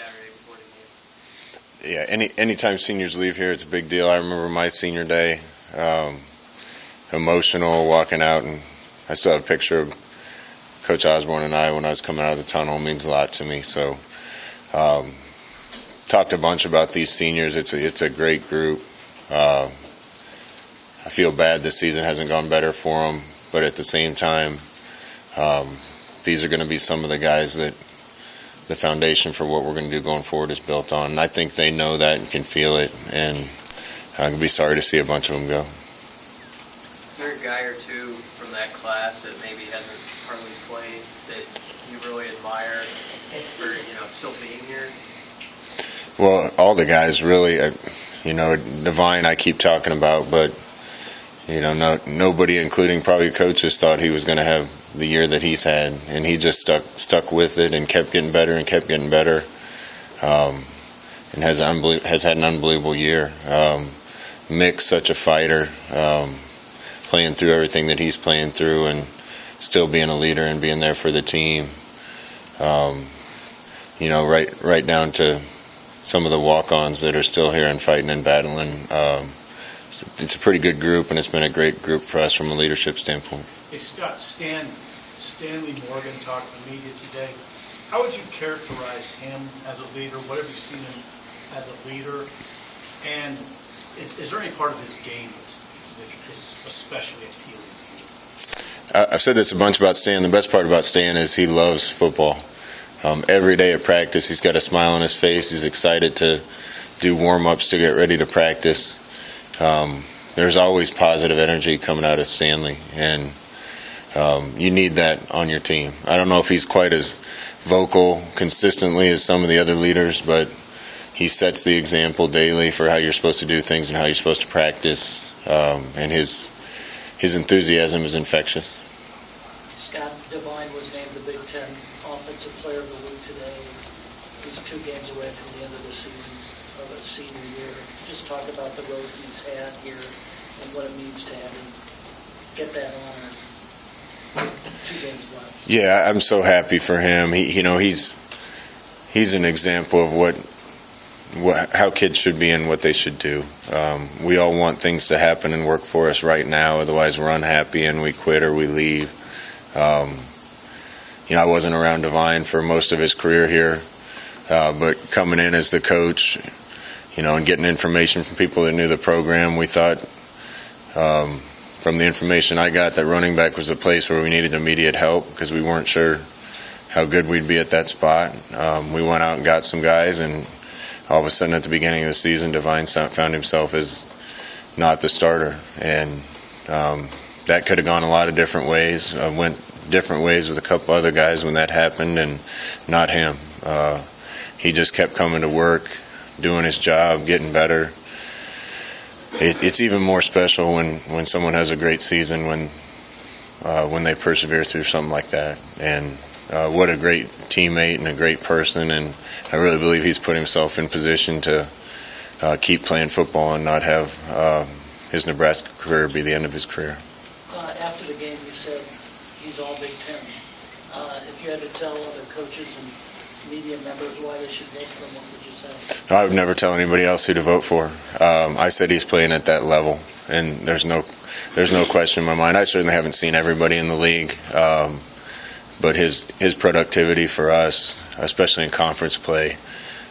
Saturday before the game? Yeah, anytime seniors leave here, it's a big deal. I remember my senior day, emotional, walking out, and I still have a picture of Coach Osborne and I when I was coming out of the tunnel. It means a lot to me. So, talked a bunch about these seniors. It's a great group. I feel bad this season hasn't gone better for them, but at the same time, these are going to be some of the guys that the foundation for what we're going to do going forward is built on. And I think they know that and can feel it, and I'm going to be sorry to see a bunch of them go. Is there a guy or two from that class that maybe hasn't hardly played that you really admire for, still being here? Well, all the guys really, Divine I keep talking about, but, nobody, including probably coaches, thought he was going to have the year that he's had, and he just stuck with it and kept getting better and kept getting better, and has had an unbelievable year. Mick's such a fighter, playing through everything that he's playing through and still being a leader and being there for the team. Right down to some of the walk-ons that are still here and fighting and battling. It's a pretty good group, and it's been a great group for us from a leadership standpoint. Hey, Scott, Stanley Morgan talked to the media today. How would you characterize him as a leader? What have you seen him as a leader? And is there any part of his game that is especially appealing to you? I've said this a bunch about Stan. The best part about Stan is he loves football. Every day at practice, he's got a smile on his face. He's excited to do warm-ups to get ready to practice. There's always positive energy coming out of Stanley, and you need that on your team. I don't know if he's quite as vocal consistently as some of the other leaders, but he sets the example daily for how you're supposed to do things and how you're supposed to practice, and his enthusiasm is infectious. Scott, Divine was named the Big Ten Offensive Player of the Week today. He's 2 games away from the end of the season of his senior year. Just talk about the road he's had here and what it means to have him get that honor. 2 games left. Yeah, I'm so happy for him. He's an example of how kids should be and what they should do. We all want things to happen and work for us right now. Otherwise, we're unhappy and we quit or we leave. I wasn't around Divine for most of his career here, but coming in as the coach, and getting information from people that knew the program, we thought, from the information I got, that running back was a place where we needed immediate help because we weren't sure how good we'd be at that spot. We went out and got some guys, and all of a sudden at the beginning of the season, Divine found himself as not the starter, and that could have gone a lot of different ways. Went different ways with a couple other guys when that happened, and not him. He just kept coming to work, doing his job, getting better. It's even more special when someone has a great season, when they persevere through something like that. And what a great teammate and a great person, and I really believe he's put himself in position to keep playing football and not have his Nebraska career be the end of his career. After the game, you said he's all Big Ten. If you had to tell other coaches and media members why they should vote for him, what would you say? I would never tell anybody else who to vote for. I said he's playing at that level, and there's no question in my mind. I certainly haven't seen everybody in the league, but his productivity for us, especially in conference play,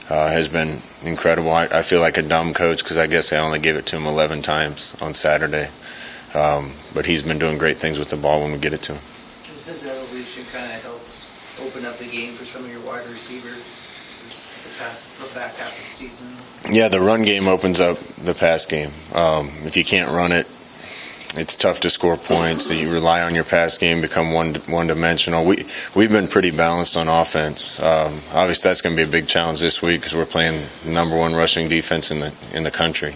has been incredible. I feel like a dumb coach because I guess I only gave it to him 11 times on Saturday. But he's been doing great things with the ball when we get it to him. Does his evolution kind of help open up the game for some of your wide receivers the back half of the season? Yeah, the run game opens up the pass game. If you can't run it, it's tough to score points. So you rely on your pass game, become one-dimensional. We've been pretty balanced on offense. Obviously, that's going to be a big challenge this week because we're playing number 1 rushing defense in the country.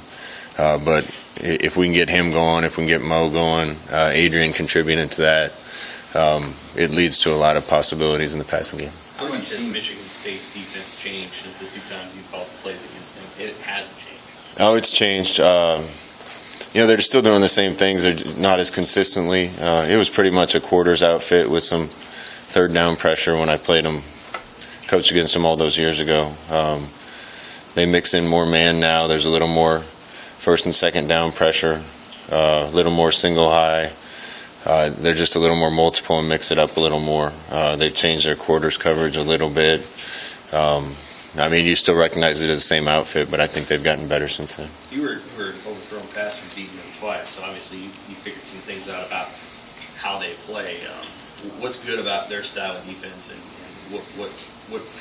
But if we can get him going, if we can get Mo going, Adrian contributing to that, it leads to a lot of possibilities in the passing game. How much has Michigan State's defense changed since the 2 times you called the plays against them? It hasn't changed. Oh, it's changed. They're still doing the same things. They're not as consistently. It was pretty much a quarters outfit with some third down pressure when I played them coached against them all those years ago. They mix in more man now. There's a little more first and second down pressure, a little more single high. They're just a little more multiple and mix it up a little more. They've changed their quarters coverage a little bit. I mean, you still recognize it as the same outfit, but I think they've gotten better since then. You were overthrown pass from beating them twice, so obviously you figured some things out about how they play. What's good about their style of defense, and what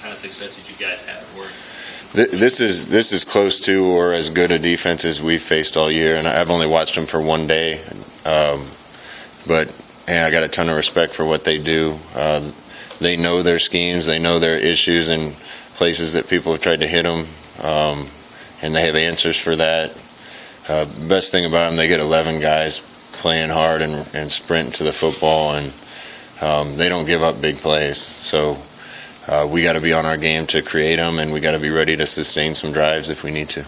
kind of success did you guys have at Oregon? This is close to or as good a defense as we've faced all year, and I've only watched them for one day, but I got a ton of respect for what they do. They know their schemes, they know their issues and places that people have tried to hit them, and they have answers for that. Best thing about them, they get 11 guys playing hard and sprint to the football, and they don't give up big plays. So we got to be on our game to create them, and we got to be ready to sustain some drives if we need to.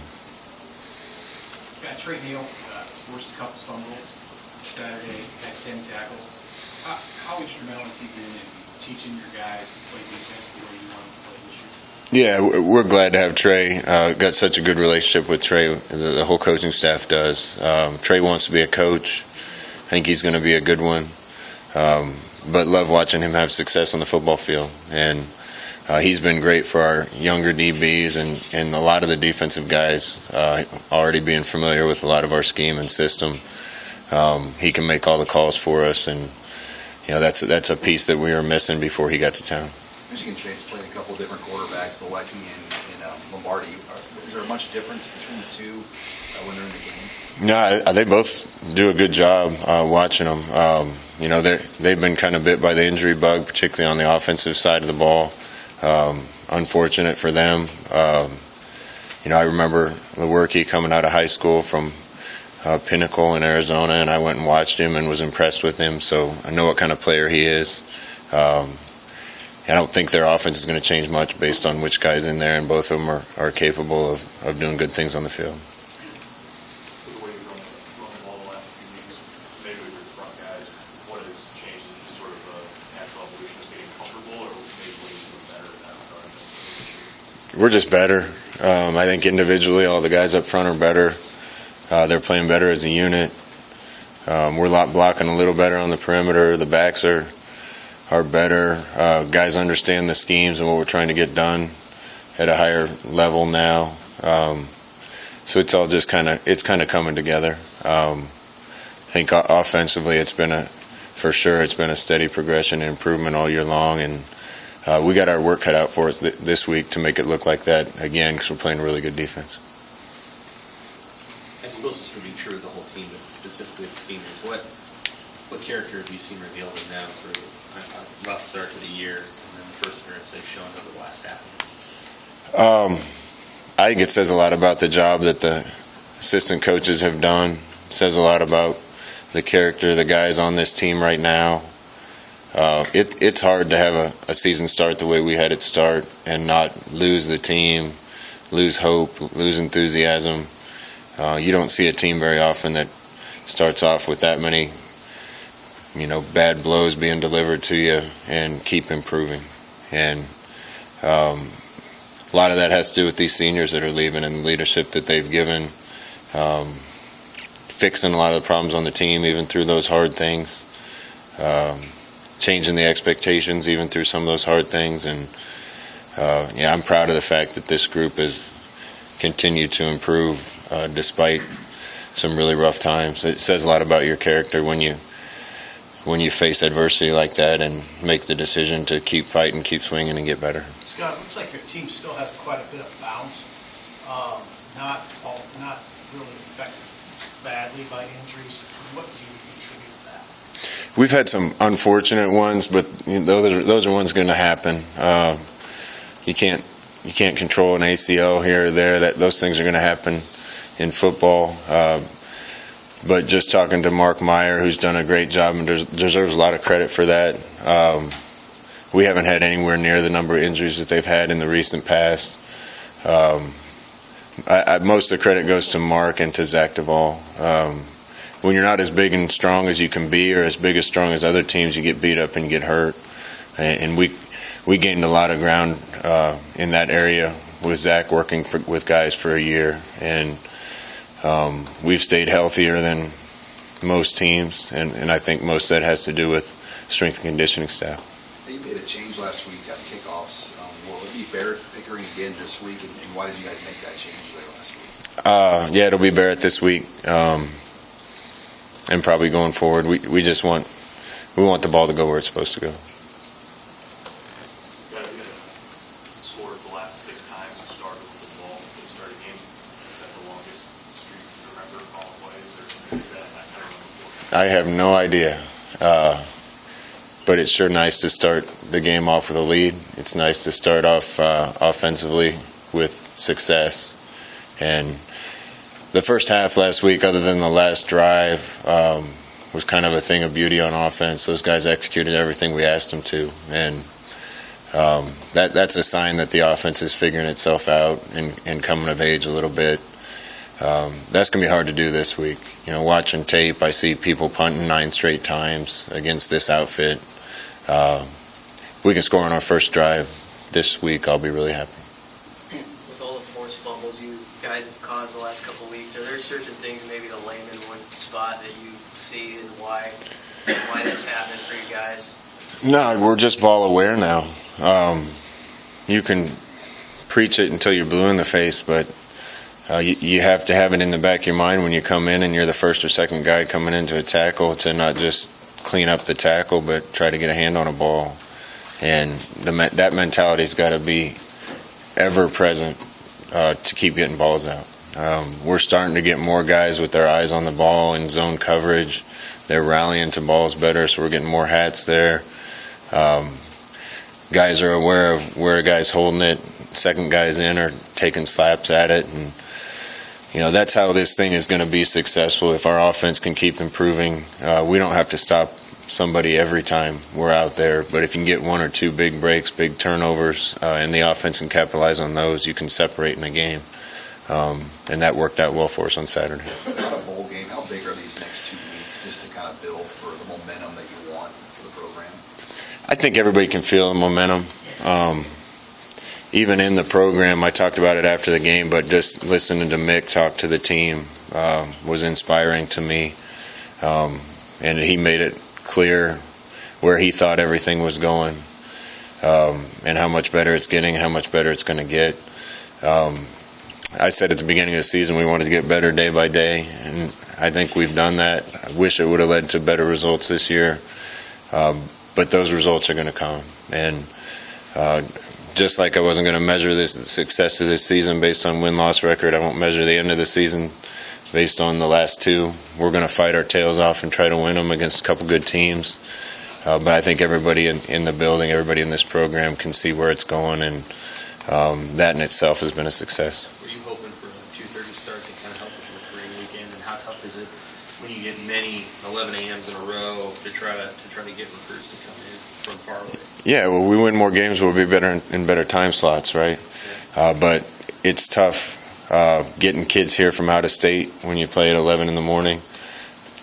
Scott, Trey Neal forced a couple fumbles Saturday, had 10 tackles. How instrumental has he been in teaching your guys to play defense the way you want to play this year? Yeah, we're glad to have Trey. Got such a good relationship with Trey. The whole coaching staff does. Trey wants to be a coach. I think he's going to be a good one. But love watching him have success on the football field. And he's been great for our younger DBs and a lot of the defensive guys already being familiar with a lot of our scheme and system. He can make all the calls for us, and that's a piece that we were missing before he got to town. Michigan State's played a couple different quarterbacks, Lelecki and Lombardi. Is there much difference between the two when they're in the game? No, they both do a good job watching them. They've been kind of bit by the injury bug, particularly on the offensive side of the ball. Unfortunate for them. I remember Lewerke coming out of high school from Pinnacle in Arizona, and I went and watched him and was impressed with him, so I know what kind of player he is. I don't think their offense is going to change much based on which guy's in there, and both of them are capable of doing good things on the field. With the way you've run the ball the last few weeks, maybe with your front guys, what has changed? Is it just sort of a natural evolution of getting comfortable, or maybe ways to get better in that regard? We're just better. I think individually all the guys up front are better. They're playing better as a unit. We're blocking a little better on the perimeter. The backs are better. Guys understand the schemes and what we're trying to get done at a higher level now. So it's all just kind of coming together. I think offensively it's been for sure a steady progression and improvement all year long, and we got our work cut out for us this week to make it look like that again, because we're playing really good defense. I suppose this would be true of the whole team, but specifically the seniors. What character have you seen revealed in them through a rough start to the year and then the perseverance they've shown over the last half? I think it says a lot about the job that the assistant coaches have done. It says a lot about the character of the guys on this team right now. It's hard to have a season start the way we had it start and not lose the team, lose hope, lose enthusiasm. You don't see a team very often that starts off with that many bad blows being delivered to you and keep improving. And a lot of that has to do with these seniors that are leaving and the leadership that they've given, fixing a lot of the problems on the team even through those hard things, changing the expectations even through some of those hard things. And I'm proud of the fact that this group has continued to improve despite some really rough times. It says a lot about your character when you face adversity like that and make the decision to keep fighting, keep swinging, and get better. Scott, it looks like your team still has quite a bit of bounce, not really affected badly by injuries. What do you attribute to that? We've had some unfortunate ones, but those are ones going to happen. You can't control an ACL here or there. Those things are going to happen in football. But just talking to Mark Meyer, who's done a great job and deserves a lot of credit for that. We haven't had anywhere near the number of injuries that they've had in the recent past. Most of the credit goes to Mark and to Zach Duvall. When you're not as big and strong as you can be, or as big as strong as other teams, you get beat up and you get hurt. And we we gained a lot of ground in that area with Zach working with guys for a year, and we've stayed healthier than most teams, and I think most of that has to do with strength and conditioning staff. You made a change last week on kickoffs. Will it be Barrett Pickering again this week, and why did you guys make that change there last week? Yeah, it'll be Barrett this week, and probably going forward. We just want the ball to go where it's supposed to go. It's got to be a score of the last 6 times you started with the ball to start a game. Is that the longest streak you remember calling plays, or is that I don't remember? I have no idea. But it's sure nice to start the game off with a lead. It's nice to start off offensively with success. And the first half last week, other than the last drive, was kind of a thing of beauty on offense. Those guys executed everything we asked them to. And that's a sign that the offense is figuring itself out and coming of age a little bit. That's going to be hard to do this week. Watching tape, I see people punting 9 straight times against this outfit. If we can score on our first drive this week, I'll be really happy. With all the forced fumbles you guys have caused the last couple of weeks, are there certain things maybe the layman would spot that you see and why that's happening for you guys? No, we're just ball aware now. You can preach it until you're blue in the face, but you have to have it in the back of your mind when you come in and you're the first or second guy coming into a tackle to not just clean up the tackle, but try to get a hand on a ball. And that mentality's got to be ever present to keep getting balls out. We're starting to get more guys with their eyes on the ball in zone coverage. They're rallying to balls better, so we're getting more hats there. Guys are aware of where a guy's holding it. Second guys in are taking slaps at it, and that's how this thing is going to be successful. If our offense can keep improving, we don't have to stop somebody every time we're out there. But if you can get 1 or 2 big breaks, big turnovers, and the offense can capitalize on those, you can separate in a game. And that worked out well for us on Saturday. Not a bowl game. How big are these next 2 weeks just to kind of build for the momentum that you want for the program? I think everybody can feel the momentum. Even in the program, I talked about it after the game, but just listening to Mick talk to the team was inspiring to me. And he made it clear where he thought everything was going, and how much better it's getting, how much better it's going to get. I said at the beginning of the season we wanted to get better day by day, and I think we've done that. I wish it would have led to better results this year, but those results are going to come. And just like I wasn't going to measure the success of this season based on win-loss record, I won't measure the end of the season based on the last 2. We're going to fight our tails off and try to win them against a couple good teams. But I think everybody in the building, everybody in this program can see where it's going, and that in itself has been a success. Were you hoping for a 2:30 start to kind of help with the recruiting weekend, and how tough is it when you get many 11 a.m.s in a row to try to get recruits to come in from far away? Yeah, well, we win more games, we'll be better in better time slots, right? But it's tough getting kids here from out of state when you play at 11 in the morning.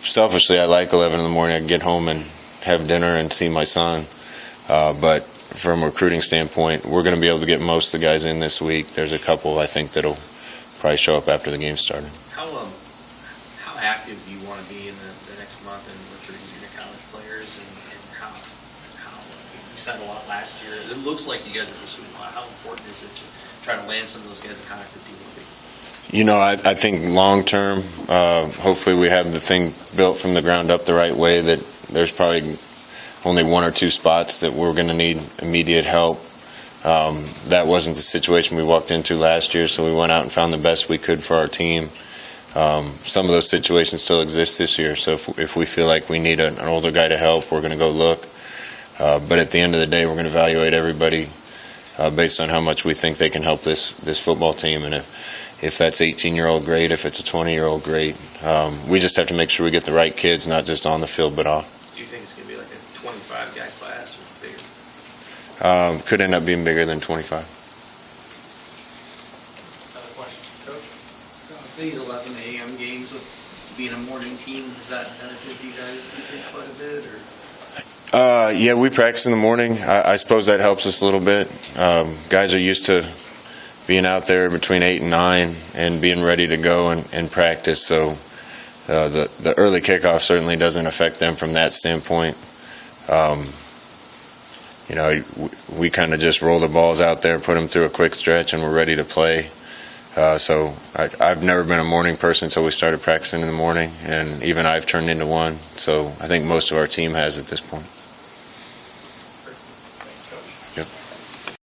Selfishly, I like 11 in the morning. I can get home and have dinner and see my son. But from a recruiting standpoint, we're going to be able to get most of the guys in this week. There's a couple, I think, that'll probably show up after the game started. How active do you want to be in the next month in recruiting junior college players, and how you signed a lot last year? It looks like you guys are pursuing a lot. How important is it to try to land some of those guys, and how active do you want to be? I think long term, hopefully we have the thing built from the ground up the right way, that there's probably only 1 or 2 spots that we're going to need immediate help. That wasn't the situation we walked into last year, so we went out and found the best we could for our team. Some of those situations still exist this year, so if we feel like we need an older guy to help, we're going to go look. But at the end of the day, we're going to evaluate everybody based on how much we think they can help this football team. And if that's 18-year-old, great. If it's a 20-year-old, great. We just have to make sure we get the right kids, not just on the field but off. Do you think it's going to be like a 25-guy class or bigger? Could end up being bigger than 25. Another question, Coach. Scott, these 11 a.m. games with being a morning team, does that benefit you guys, do you think, quite a bit? Or? Yeah, we practice in the morning. I suppose that helps us a little bit. Guys are used to being out there between 8 and 9 and being ready to go and practice. So the early kickoff certainly doesn't affect them from that standpoint. We kind of just roll the balls out there, put them through a quick stretch, and we're ready to play. So I've never been a morning person until we started practicing in the morning, and even I've turned into one. So I think most of our team has at this point.